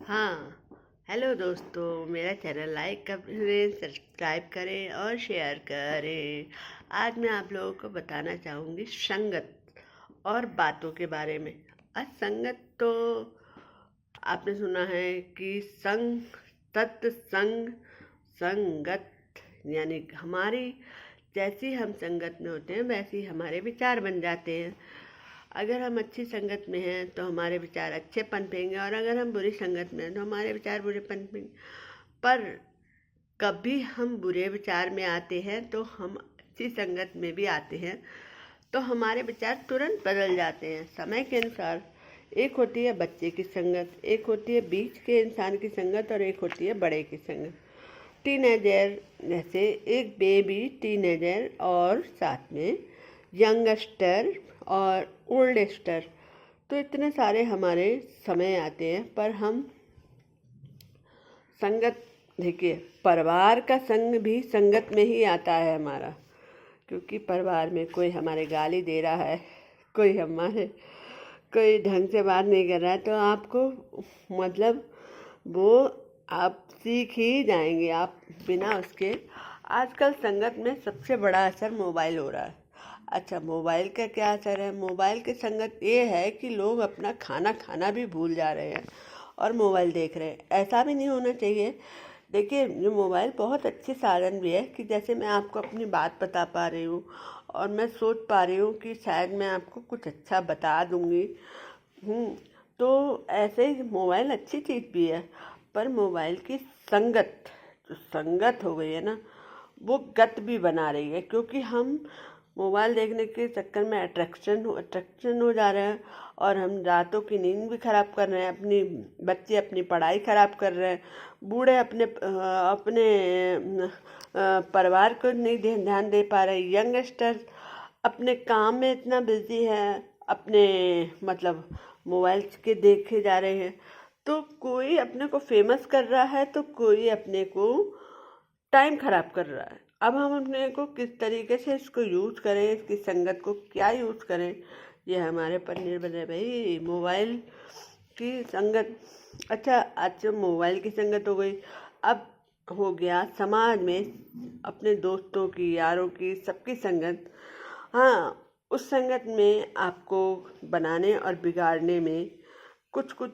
हाँ। हेलो दोस्तों, मेरा चैनल लाइक करें, सब्सक्राइब करें और शेयर करें। आज मैं आप लोगों को बताना चाहूँगी संगत और बातों के बारे में। आज संगत तो आपने सुना है कि संग, सत्संग, संगत, यानी हमारी जैसी हम संगत में होते हैं वैसे ही हमारे विचार बन जाते हैं। अगर हम अच्छी संगत में हैं तो हमारे विचार अच्छे पनपेंगे, और अगर हम बुरी संगत में हैं तो हमारे विचार बुरे पनपेंगे। पर कभी हम बुरे विचार में आते हैं तो हम अच्छी संगत में भी आते हैं तो हमारे विचार तुरंत बदल जाते हैं समय के अनुसार। एक होती है बच्चे की संगत, एक होती है बीच के इंसान की संगत, और एक होती है बड़े की संगत। टीनेजर, जैसे एक बेबी टीनेजर, और साथ में यंगस्टर और ओल्डेस्टर। तो इतने सारे हमारे समय आते हैं, पर हम संगत, देखिए परिवार का संग भी संगत में ही आता है हमारा, क्योंकि परिवार में कोई हमारे गाली दे रहा है, कोई ढंग से बात नहीं कर रहा है, तो आपको मतलब वो आप सीख ही जाएंगे आप बिना उसके। आजकल संगत में सबसे बड़ा असर मोबाइल हो रहा है। अच्छा, मोबाइल का क्या असर है? मोबाइल की संगत ये है कि लोग अपना खाना खाना भी भूल जा रहे हैं और मोबाइल देख रहे हैं। ऐसा भी नहीं होना चाहिए। देखिए, ये मोबाइल बहुत अच्छी साधन भी है कि जैसे मैं आपको अपनी बात बता पा रही हूँ और मैं सोच पा रही हूँ कि शायद मैं आपको कुछ अच्छा बता दूँगी। तो ऐसे ही मोबाइल अच्छी चीज़ भी है, पर मोबाइल की संगत, जो संगत हो गई है ना, वो गत भी बना रही है, क्योंकि हम मोबाइल देखने के चक्कर में अट्रैक्शन हो जा रहे हैं, और हम रातों की नींद भी खराब कर रहे हैं, अपनी बच्चे अपनी पढ़ाई खराब कर रहे हैं, बूढ़े अपने परिवार को नहीं ध्यान दे पा रहे, यंगस्टर अपने काम में इतना बिजी है, अपने मतलब मोबाइल के देखे जा रहे हैं। तो कोई अपने को फेमस कर रहा है तो कोई अपने को टाइम खराब कर रहा है। अब हम अपने को किस तरीके से इसको यूज़ करें, इसकी संगत को क्या यूज़ करें, ये हमारे पर निर्भर है भाई। मोबाइल की संगत, अच्छा अच्छा, मोबाइल की संगत हो गई। अब हो गया समाज में अपने दोस्तों की, यारों की, सबकी संगत। हाँ, उस संगत में आपको बनाने और बिगाड़ने में कुछ कुछ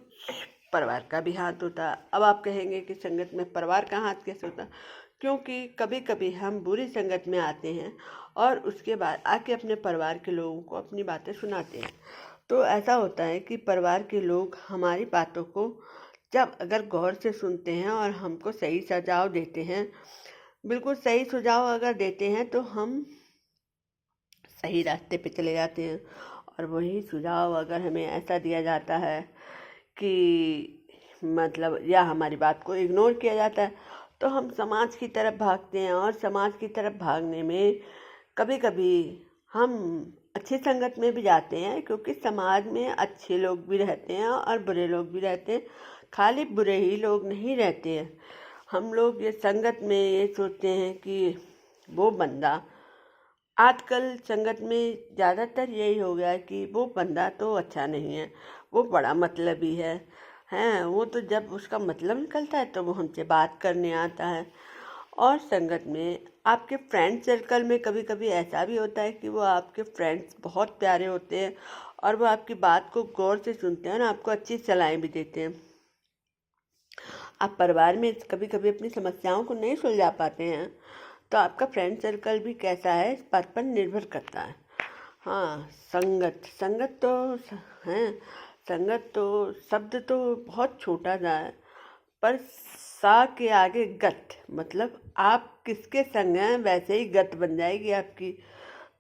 परिवार का भी हाथ होता है। अब आप कहेंगे कि संगत में परिवार का हाथ कैसे होता? क्योंकि कभी कभी हम बुरी संगत में आते हैं और उसके बाद आके अपने परिवार के लोगों को अपनी बातें सुनाते हैं। तो ऐसा होता है कि परिवार के लोग हमारी बातों को जब अगर गौर से सुनते हैं और हमको सही सुझाव देते हैं, बिल्कुल सही सुझाव अगर देते हैं, तो हम सही रास्ते पे चले जाते हैं। और वही सुझाव अगर हमें ऐसा दिया जाता है कि मतलब, या हमारी बात को इग्नोर किया जाता है, तो हम समाज की तरफ भागते हैं, और समाज की तरफ भागने में कभी कभी हम अच्छी संगत में भी जाते हैं, क्योंकि समाज में अच्छे लोग भी रहते हैं और बुरे लोग भी रहते हैं। खाली बुरे ही लोग नहीं रहते हैं। हम लोग ये संगत में ये सोचते हैं कि वो बंदा, आजकल संगत में ज़्यादातर यही हो गया है कि वो बंदा तो अच्छा नहीं है, वो बड़ा मतलबी है। हैं, वो तो जब उसका मतलब निकलता है तो वो हमसे बात करने आता है। और संगत में आपके फ्रेंड सर्कल में कभी कभी ऐसा भी होता है कि वो आपके फ्रेंड्स बहुत प्यारे होते हैं और वो आपकी बात को गौर से सुनते हैं और आपको अच्छी सलाहें भी देते हैं। आप परिवार में कभी कभी अपनी समस्याओं को नहीं सुलझा पाते हैं, तो आपका फ्रेंड सर्कल भी कैसा है इस बात पर निर्भर करता है। हाँ, संगत संगत तो हैं, संगत तो शब्द तो बहुत छोटा सा है, पर सा के आगे गत, मतलब आप किसके संग हैं वैसे ही गत बन जाएगी आपकी।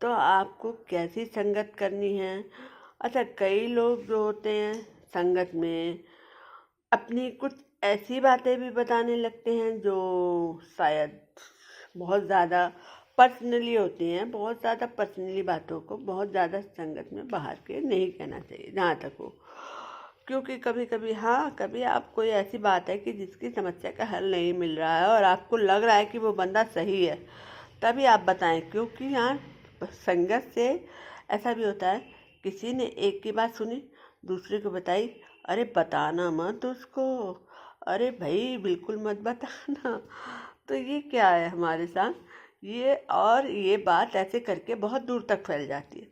तो आपको कैसी संगत करनी है? अच्छा, कई लोग जो होते हैं संगत में अपनी कुछ ऐसी बातें भी बताने लगते हैं जो शायद बहुत ज़्यादा पर्सनली होती हैं। बहुत ज़्यादा पर्सनली बातों को बहुत ज़्यादा संगत में बाहर के नहीं कहना चाहिए जहाँ तक हो। क्योंकि कभी कभी, हाँ, कभी आप कोई ऐसी बात है कि जिसकी समस्या का हल नहीं मिल रहा है और आपको लग रहा है कि वो बंदा सही है, तभी आप बताएं। क्योंकि यहाँ संगत से ऐसा भी होता है, किसी ने एक की बात सुनी, दूसरे को बताई, अरे बताना मत उसको, अरे भाई बिल्कुल मत बताना। तो ये क्या है हमारे साथ, ये बात ऐसे करके बहुत दूर तक फैल जाती है।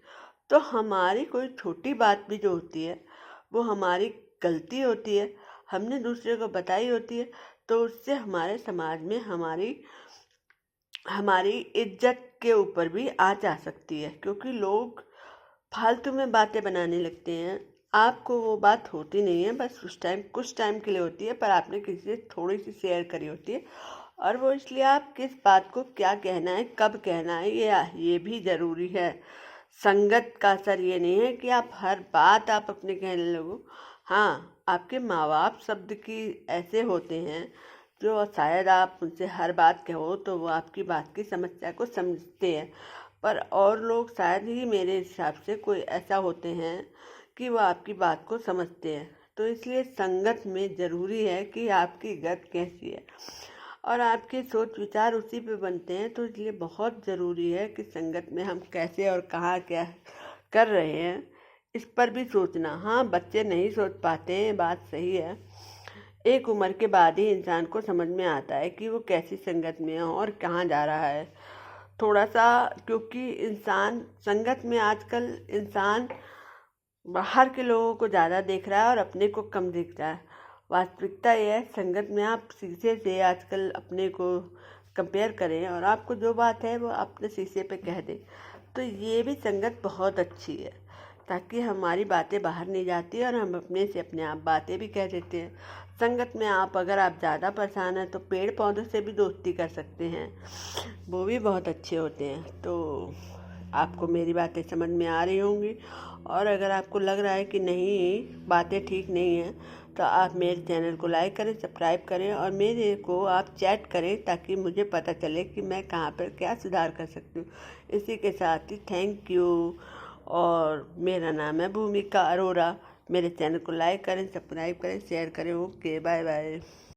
तो हमारी कोई छोटी बात भी जो होती है वो हमारी गलती होती है, हमने दूसरे को बताई होती है, तो उससे हमारे समाज में हमारी हमारी इज्जत के ऊपर भी आँच आ सकती है, क्योंकि लोग फालतू में बातें बनाने लगते हैं। आपको वो बात होती नहीं है, बस उस टाइम कुछ टाइम के लिए होती है, पर आपने किसी से थोड़ी सी शेयर करी होती है, और वो इसलिए आप किस बात को क्या कहना है, कब कहना है, ये भी ज़रूरी है। संगत का असर ये नहीं है कि आप हर बात आप अपने कहने लगो। हाँ, आपके माँ बाप शब्द की ऐसे होते हैं जो शायद आप उनसे हर बात कहो तो वो आपकी बात की समस्या को समझते हैं, पर और लोग शायद ही मेरे हिसाब से कोई ऐसा होते हैं कि वो आपकी बात को समझते हैं। तो इसलिए संगत में ज़रूरी है कि आपकी गत कैसी है और आपके सोच विचार उसी पे बनते हैं। तो इसलिए बहुत ज़रूरी है कि संगत में हम कैसे और कहाँ क्या कर रहे हैं, इस पर भी सोचना। हाँ, बच्चे नहीं सोच पाते हैं, बात सही है। एक उम्र के बाद ही इंसान को समझ में आता है कि वो कैसी संगत में है और कहाँ जा रहा है। थोड़ा सा, क्योंकि इंसान संगत में आजकल इंसान बाहर के लोगों को ज़्यादा देख रहा है और अपने को कम देख रहा है। वास्तविकता यह है, संगत में आप शीशे से आजकल अपने को कंपेयर करें और आपको जो बात है वो अपने शीशे पे कह दें, तो ये भी संगत बहुत अच्छी है, ताकि हमारी बातें बाहर नहीं जाती और हम अपने से अपने आप बातें भी कह देते हैं। संगत में अगर आप ज़्यादा परेशान हैं तो पेड़ पौधों से भी दोस्ती कर सकते हैं, वो भी बहुत अच्छे होते हैं। तो आपको मेरी बातें समझ में आ रही होंगी, और अगर आपको लग रहा है कि नहीं बातें ठीक नहीं हैं, तो आप मेरे चैनल को लाइक करें, सब्सक्राइब करें और मेरे को आप चैट करें, ताकि मुझे पता चले कि मैं कहाँ पर क्या सुधार कर सकती हूँ। इसी के साथ ही थैंक यू। और मेरा नाम है भूमिका अरोरा। मेरे चैनल को लाइक करें, सब्सक्राइब करें, शेयर करें। Okay, bye bye.